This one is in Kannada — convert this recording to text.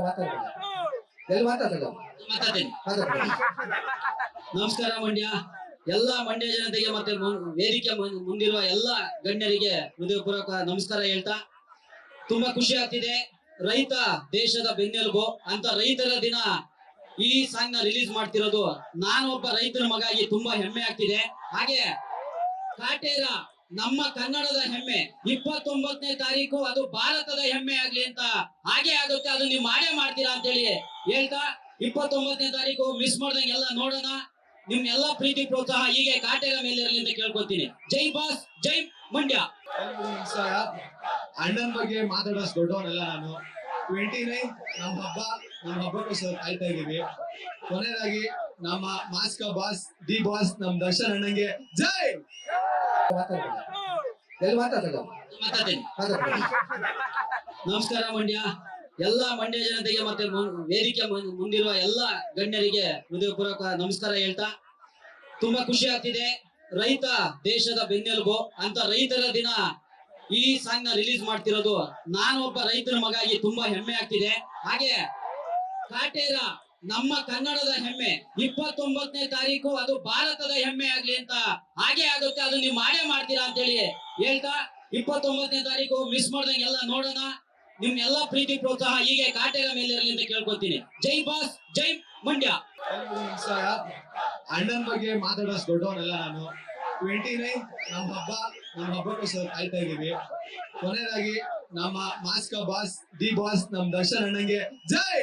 ಮಾತಾಡ್ತೀನಿ. ನಮಸ್ಕಾರ ಮಂಡ್ಯ ಎಲ್ಲ ಮಂಡ್ಯ ಜನತೆಗೆ ಮತ್ತೆ ವೇದಿಕೆ ಮುಂದಿರುವ ಎಲ್ಲ ಗಣ್ಯರಿಗೆ ಹೃದಯಪೂರ್ವಕ ನಮಸ್ಕಾರ ಹೇಳ್ತಾ ತುಂಬಾ ಖುಷಿ ಆಗ್ತಿದೆ. ರೈತ ದೇಶದ ಬೆನ್ನೆಲುಬು ಅಂತ ರೈತರ ದಿನ ಈ ಸಾಂಗ್ ನ ರಿಲೀಸ್ ಮಾಡ್ತಿರೋದು ನಾನು ಒಬ್ಬ ರೈತರ ಮಗಾಗಿ ತುಂಬಾ ಹೆಮ್ಮೆ ಆಗ್ತಿದೆ. ಹಾಗೆ ಕಾಟೇರ ನಮ್ಮ ಕನ್ನಡದ ಹೆಮ್ಮೆ 29ನೇ ತಾರೀಕು ಅದು ಭಾರತದ ಹೆಮ್ಮೆ ಆಗ್ಲಿ ಅಂತ ಹಾಗೆ ಆಗುತ್ತೆ, ಅದು ನೀವು ಮಾಡೇ ಮಾಡ್ತೀರಾ ಅಂತ ಹೇಳಿ ಹೇಳ್ತಾ 29ನೇ ತಾರೀಕು ಮಿಸ್ ಮಾಡ್ದಂಗೆ ಎಲ್ಲ ನೋಡೋಣ. ನಿಮ್ನೆಲ್ಲ ಪ್ರೀತಿ ಪ್ರೋತ್ಸಾಹ ಹೀಗೆ ಕಾಟೇರ ಮೇಲೆ ಇರಲಿ ಅಂತ ಕೇಳ್ಕೊತೀನಿ. ಜೈ ಬಾಸ್, ಜೈ ಮಂಡ್ಯ. ಅಣ್ಣನ ಬಗ್ಗೆ ಮಾತಾಡೋಷ್ಟು ದೊಡ್ಡವನಲ್ಲ ನಾನು. 29 ನಮ್ಮ ಹಬ್ಬಕ್ಕೋಸ್ಕರ ಕಾಯ್ತಾ ಇದೀವಿ. ಕೊನೆಯದಾಗಿ ನಮ್ಮ ಮಾಸ್ಕ ಬಾಸ್ ಡಿ ಬಾಸ್ ನಮ್ ದರ್ಶನ್ ಅಣ್ಣಂಗೆ ಜೈ. ಮಾತಾಡ್ತೀನಿ. ನಮಸ್ಕಾರ ಮಂಡ್ಯ ಎಲ್ಲ ಮಂಡ್ಯ ಜನತೆಗೆ ಮತ್ತೆ ವೇದಿಕೆ ಮುಂದಿರುವ ಎಲ್ಲ ಗಣ್ಯರಿಗೆ ಹೃದಯಪೂರ್ವಕ ನಮಸ್ಕಾರ ಹೇಳ್ತಾ ತುಂಬಾ ಖುಷಿ ಆಗ್ತಿದೆ. ರೈತ ದೇಶದ ಬೆನ್ನೆಲುಬು ಅಂತ ರೈತರ ದಿನ ಈ ಸಾಂಗ್ ನ ರಿಲೀಸ್ ಮಾಡ್ತಿರೋದು ನಾನು ಒಬ್ಬ ರೈತರ ಮಗಾಗಿ ತುಂಬಾ ಹೆಮ್ಮೆ ಆಗ್ತಿದೆ. ಹಾಗೆ ಕಾಟೇರ ನಮ್ಮ ಕನ್ನಡದ ಹೆಮ್ಮೆ 29ನೇ ತಾರೀಕು ಅದು ಭಾರತದ ಹೆಮ್ಮೆ ಆಗ್ಲಿ ಅಂತ ಹಾಗೆ ಆಗುತ್ತೆ, ಅದು ನೀವು ಮಾಡೇ ಮಾಡ್ತೀರಾ ಅಂತ ಹೇಳಿ ಹೇಳ್ತಾ 29ನೇ ತಾರೀಕು ಮಿಸ್ ಮಾಡ್ದಂಗೆ ಎಲ್ಲ ನೋಡೋಣ. ನಿಮ್ನೆಲ್ಲ ಪ್ರೀತಿ ಪ್ರೋತ್ಸಾಹ ಹೀಗೆ ಕಾಟೇರ ಮೇಲೆ ಇರಲಿ ಅಂತ ಕೇಳ್ಕೊತೀನಿ. ಜೈ ಬಾಸ್, ಜೈ ಮಂಡ್ಯ. ಅಣ್ಣನ ಬಗ್ಗೆ ಮಾತಾಡೋಷ್ಟು ದೊಡ್ಡವನಲ್ಲ ನಾನು. 29 ನಮ್ಮ ಹಬ್ಬಕ್ಕೋಸ್ಕರ ಕಾಯ್ತಾ ಇದೀವಿ. ಕೊನೆಯದಾಗಿ ನಮ್ಮ ಮಾಸ್ಕ ಬಾಸ್ ಡಿ ಬಾಸ್ ನಮ್ ದರ್ಶನ್ ಅಣ್ಣಂಗೆ ಜೈ.